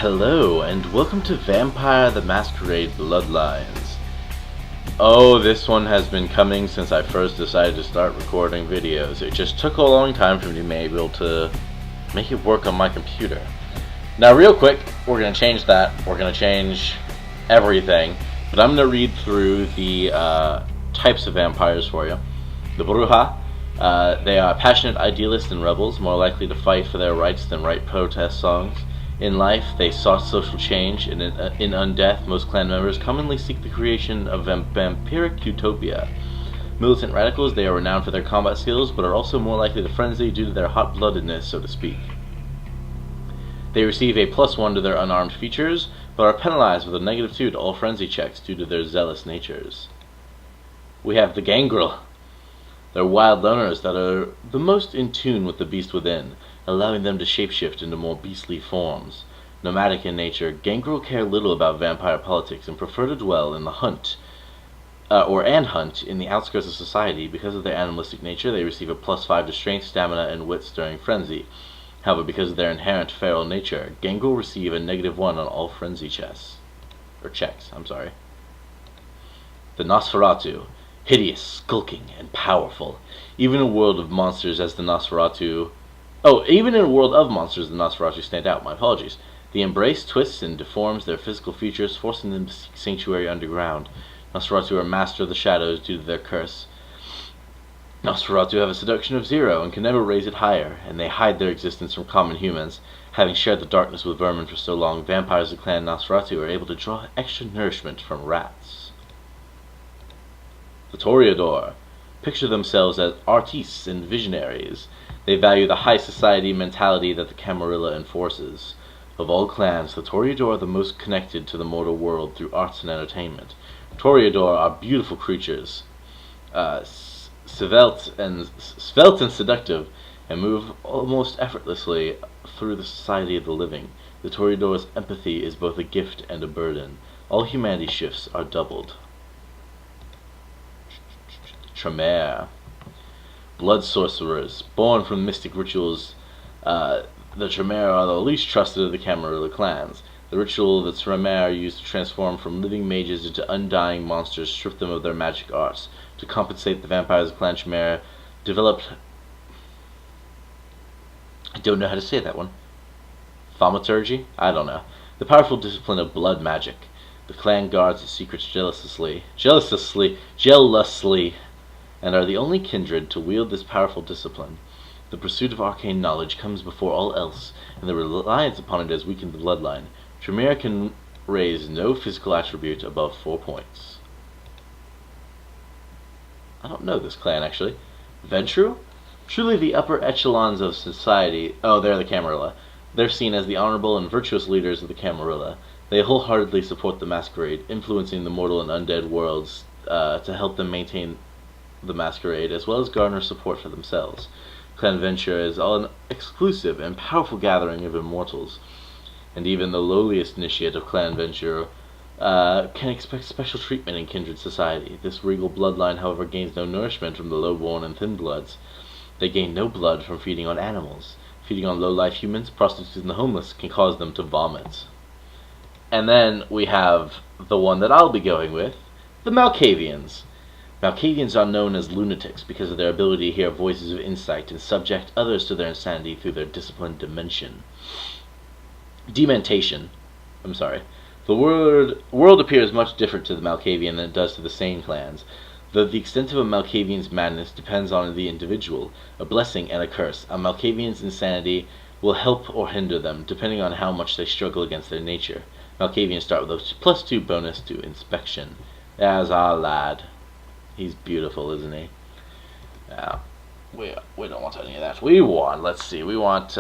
Hello, and welcome to Vampire the Masquerade Bloodlines. Oh, this one has been coming since I first decided to start recording videos. It just took a long time for me to be able to make it work on my computer. Now, real quick, we're going to change that. We're going to change everything. But I'm going to read through the types of vampires for you. The Bruja. They are passionate idealists and rebels, more likely to fight for their rights than write protest songs. In life, they sought social change, and in undeath, most clan members commonly seek the creation of vampiric utopia. Militant radicals, they are renowned for their combat skills, but are also more likely to frenzy due to their hot-bloodedness, so to speak. They receive a +1 to their unarmed features, but are penalized with a -2 to all frenzy checks due to their zealous natures. We have the Gangrel. They're wild loners that are the most in tune with the beast within, allowing them to shapeshift into more beastly forms. Nomadic in nature, Gangrel care little about vampire politics and prefer to dwell in the hunt in the outskirts of society. Because of their animalistic nature, they receive a +5 to strength, stamina, and wits during frenzy. However, because of their inherent feral nature, Gangrel receive a -1 on all frenzy checks. The Nosferatu. Hideous, skulking, and powerful. Even in a world of monsters, the Nosferatu stand out. My apologies. The embrace twists and deforms their physical features, forcing them to seek sanctuary underground. Nosferatu are master of the shadows due to their curse. Nosferatu have a seduction of 0 and can never raise it higher, and they hide their existence from common humans. Having shared the darkness with vermin for so long, vampires of Clan Nosferatu are able to draw extra nourishment from rats. The Toreador. Picture themselves as artistes and visionaries. They value the high society mentality that the Camarilla enforces. Of all clans, the Toreador are the most connected to the mortal world through arts and entertainment. Toreador are beautiful creatures, svelte and seductive, and move almost effortlessly through the society of the living. The Toreador's empathy is both a gift and a burden. All humanity shifts are doubled. Tremere. Blood sorcerers. Born from mystic rituals, the Tremere are the least trusted of the Camarilla clans. The ritual of the Tremere used to transform from living mages into undying monsters, strip them of their magic arts. To compensate, the vampires of Clan Tremere developed... I don't know how to say that one. Thaumaturgy? I don't know. The powerful discipline of blood magic. The clan guards its secrets jealously, and are the only kindred to wield this powerful discipline. The pursuit of arcane knowledge comes before all else, and the reliance upon it has weakened the bloodline. Tremere can raise no physical attribute above 4 points. I don't know this clan, actually. Ventru? Truly the upper echelons of society. Oh, they're the Camarilla. They're seen as the honorable and virtuous leaders of the Camarilla. They wholeheartedly support the Masquerade, influencing the mortal and undead worlds to help them maintain the Masquerade, as well as garner support for themselves. Clan Venture is an exclusive and powerful gathering of immortals, and even the lowliest initiate of Clan Venture can expect special treatment in kindred society. This regal bloodline, however, gains no nourishment from the lowborn and thin bloods. They gain no blood from feeding on animals. Feeding on low-life humans, prostitutes, and the homeless can cause them to vomit. And then we have the one that I'll be going with, the Malkavians. Malkavians are known as lunatics because of their ability to hear voices of insight and subject others to their insanity through their disciplined dementation. The world appears much different to the Malkavian than it does to the sane clans, though the extent of a Malkavian's madness depends on the individual. A blessing and a curse. A Malkavian's insanity will help or hinder them, depending on how much they struggle against their nature. Malkavians start with a +2 bonus to inspection. There's our lad. He's beautiful, isn't he? Now, we don't want any of that. We want, let's see, we want,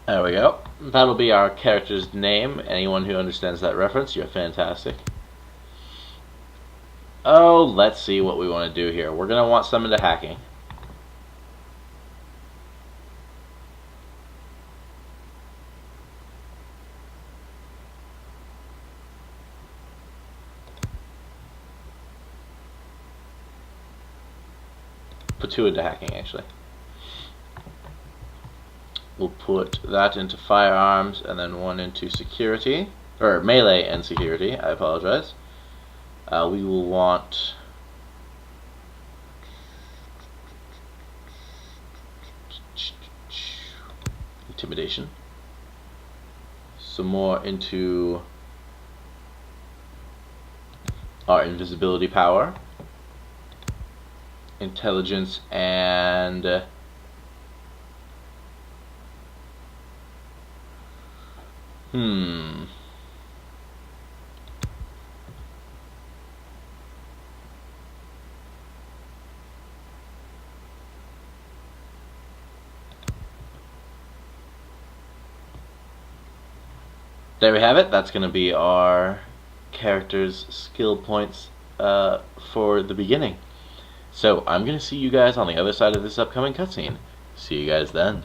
There we go. That'll be our character's name. Anyone who understands that reference, you're fantastic. Oh, let's see what we want to do here. We're going to want some into hacking. Put 2 into hacking, actually. We'll put that into firearms and then 1 into security, or melee and security, I apologize. We will want intimidation, some more into our invisibility power, intelligence, and there we have it. That's going to be our character's skill points for the beginning. So I'm going to see you guys on the other side of this upcoming cutscene. See you guys then.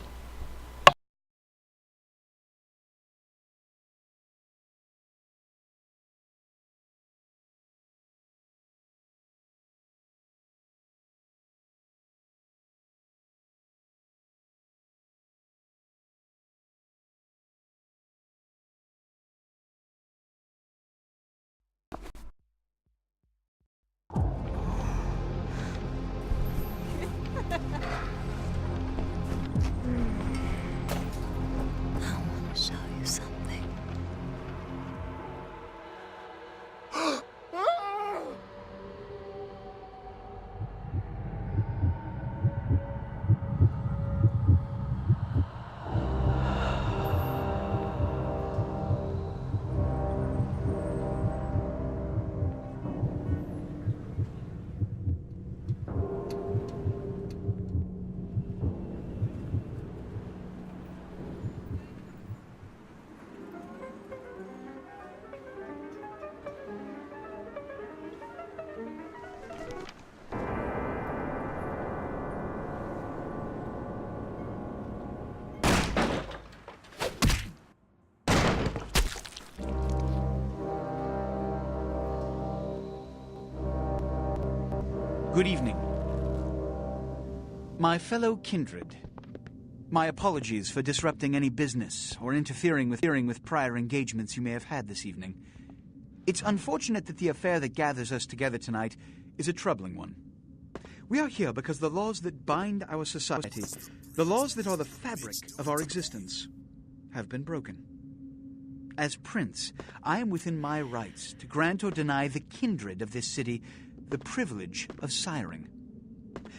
Good evening. My fellow kindred, my apologies for disrupting any business or interfering with prior engagements you may have had this evening. It's unfortunate that the affair that gathers us together tonight is a troubling one. We are here because the laws that bind our society, the laws that are the fabric of our existence, have been broken. As Prince, I am within my rights to grant or deny the kindred of this city the privilege of siring.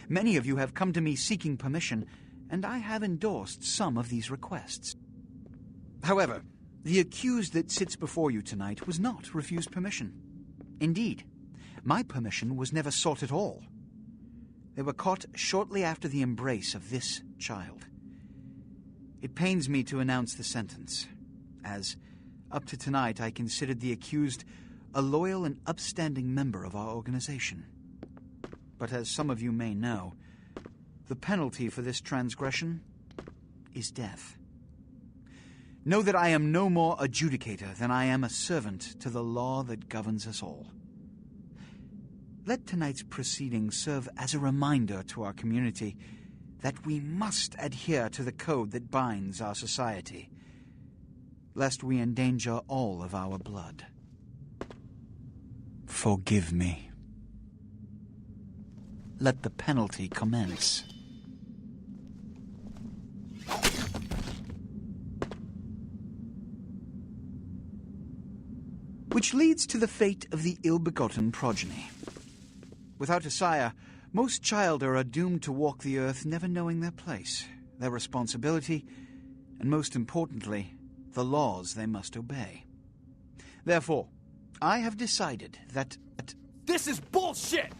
Many of you have come to me seeking permission, and I have endorsed some of these requests. However, the accused that sits before you tonight was not refused permission. Indeed, my permission was never sought at all. They were caught shortly after the embrace of this child. It pains me to announce the sentence, as up to tonight I considered the accused a loyal and upstanding member of our organization. But as some of you may know, the penalty for this transgression is death. Know that I am no more adjudicator than I am a servant to the law that governs us all. Let tonight's proceedings serve as a reminder to our community that we must adhere to the code that binds our society, lest we endanger all of our blood. Forgive me. Let the penalty commence. Which leads to the fate of the ill-begotten progeny. Without a sire, most childer are doomed to walk the earth never knowing their place, their responsibility, and most importantly, the laws they must obey. Therefore, I have decided that... This is bullshit!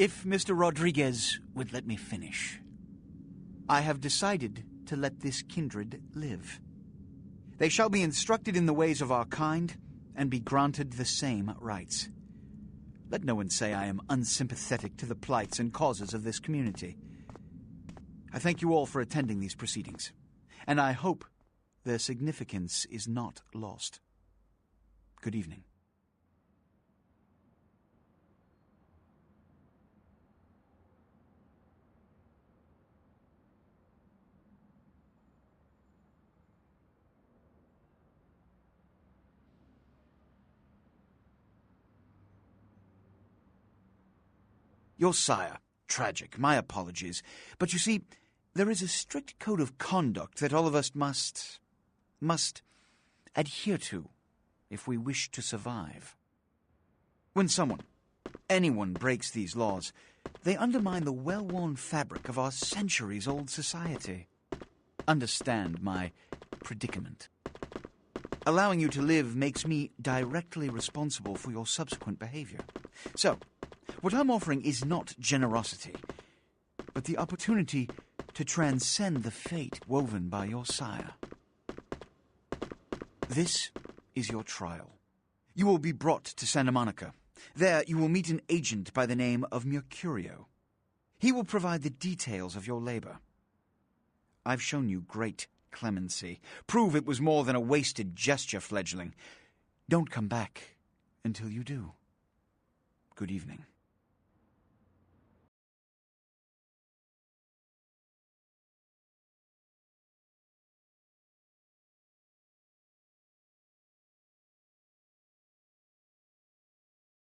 If Mr. Rodriguez would let me finish. I have decided to let this kindred live. They shall be instructed in the ways of our kind and be granted the same rights. Let no one say I am unsympathetic to the plights and causes of this community. I thank you all for attending these proceedings, and I hope their significance is not lost. Good evening. Your sire. Tragic. My apologies. But you see, there is a strict code of conduct that all of us must adhere to if we wish to survive. When anyone breaks these laws, they undermine the well-worn fabric of our centuries-old society. Understand my predicament. Allowing you to live makes me directly responsible for your subsequent behavior. So, what I'm offering is not generosity, but the opportunity to transcend the fate woven by your sire. This is your trial. You will be brought to Santa Monica. There you will meet an agent by the name of Mercurio. He will provide the details of your labor. I've shown you great clemency. Prove it was more than a wasted gesture, fledgling. Don't come back until you do. Good evening.